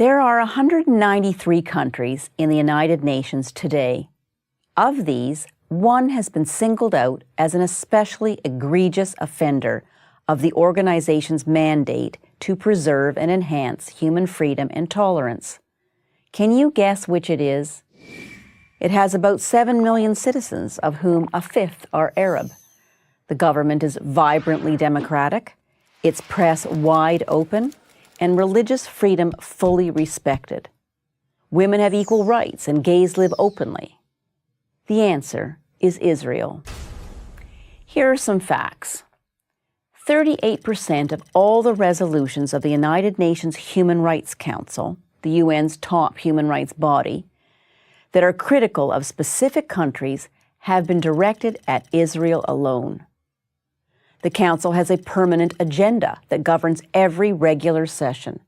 There are 193 countries in the United Nations today. Of these, one has been singled out as an especially egregious offender of the organization's mandate to preserve and enhance human freedom and tolerance. Can you guess which it is? It has about 7 million citizens, of whom a fifth are Arab. The government is vibrantly democratic, its press wide open, and religious freedom fully respected. Women have equal rights and gays live openly. The answer is Israel. Here are some facts. 38% of all the resolutions of the United Nations Human Rights Council, the UN's top human rights body, that are critical of specific countries have been directed at Israel alone. The Council has a permanent agenda that governs every regular session.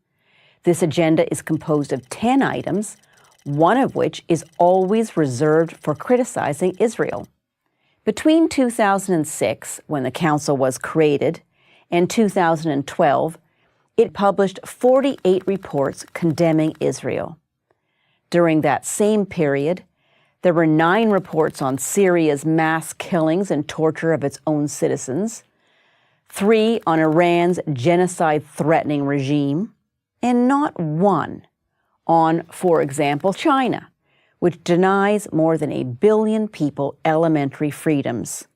This agenda is composed of 10 items, one of which is always reserved for criticizing Israel. Between 2006, when the Council was created, and 2012, it published 48 reports condemning Israel. During that same period, there were 9 reports on Syria's mass killings and torture of its own citizens, 3 on Iran's genocide-threatening regime, and not one on, for example, China, which denies more than 1 billion people elementary freedoms.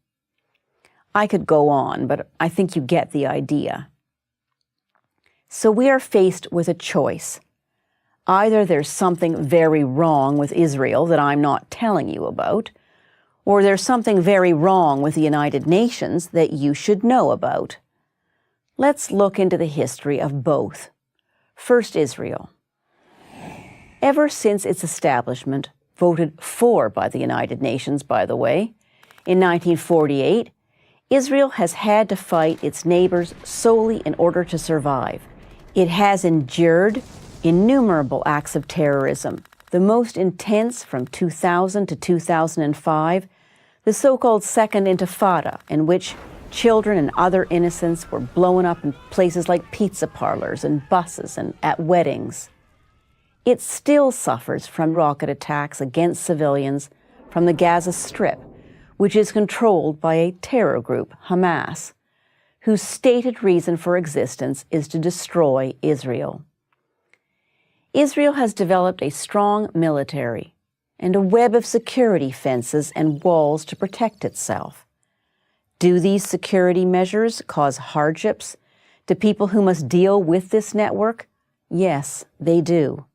I could go on, but I think you get the idea. So we are faced with a choice. Either there's something very wrong with Israel that I'm not telling you about, or there's something very wrong with the United Nations that you should know about. Let's look into the history of both. First, Israel. Ever since its establishment, voted for by the United Nations, by the way, in 1948, Israel has had to fight its neighbors solely in order to survive. It has endured innumerable acts of terrorism, the most intense from 2000 to 2005, the so-called Second Intifada, in which children and other innocents were blown up in places like pizza parlors and buses and at weddings. It still suffers from rocket attacks against civilians from the Gaza Strip, which is controlled by a terror group, Hamas, whose stated reason for existence is to destroy Israel. Israel has developed a strong military and a web of security fences and walls to protect itself. Do these security measures cause hardships to people who must deal with this network? Yes, they do.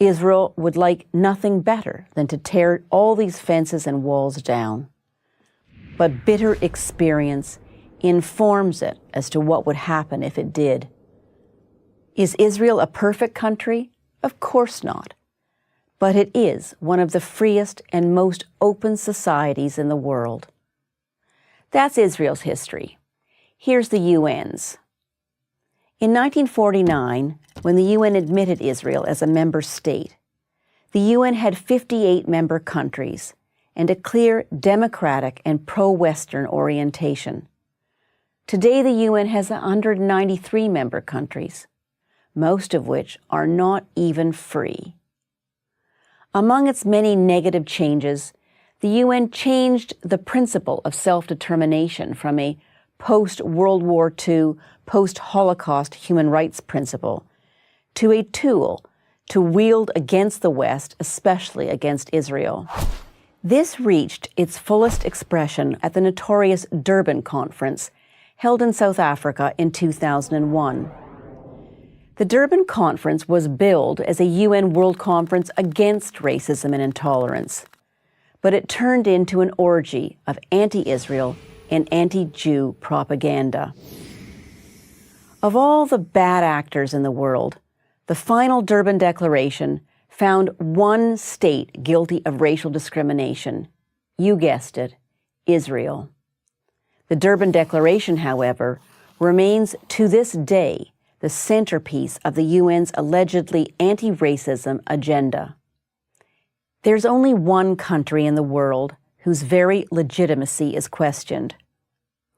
Israel would like nothing better than to tear all these fences and walls down. But bitter experience informs it as to what would happen if it did. Is Israel a perfect country? Of course not. But it is one of the freest and most open societies in the world. That's Israel's history. Here's the UN's. In 1949, when the UN admitted Israel as a member state, the UN had 58 member countries and a clear democratic and pro-Western orientation. Today, the UN has 193 member countries, most of which are not even free. Among its many negative changes, the UN changed the principle of self-determination from a post-World War II, post-Holocaust human rights principle to a tool to wield against the West, especially against Israel. This reached its fullest expression at the notorious Durban Conference held in South Africa in 2001. The Durban Conference was billed as a UN World Conference against racism and intolerance, but it turned into an orgy of anti-Israel and anti-Jew propaganda. Of all the bad actors in the world, the final Durban Declaration found one state guilty of racial discrimination. You guessed it, Israel. The Durban Declaration, however, remains to this day the centerpiece of the UN's allegedly anti-racism agenda. There's only one country in the world whose very legitimacy is questioned.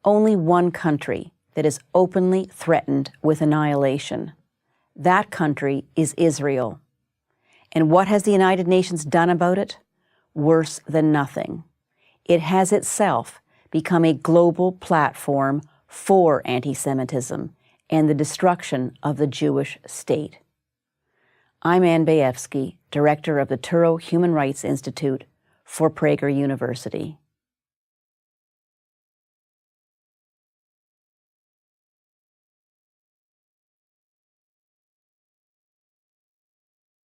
Only one country that is openly threatened with annihilation. That country is Israel. And what has the United Nations done about it? Worse than nothing. It has itself become a global platform for anti-Semitism and the destruction of the Jewish state. I'm Ann Bayevsky, director of the Touro Human Rights Institute for Prager University.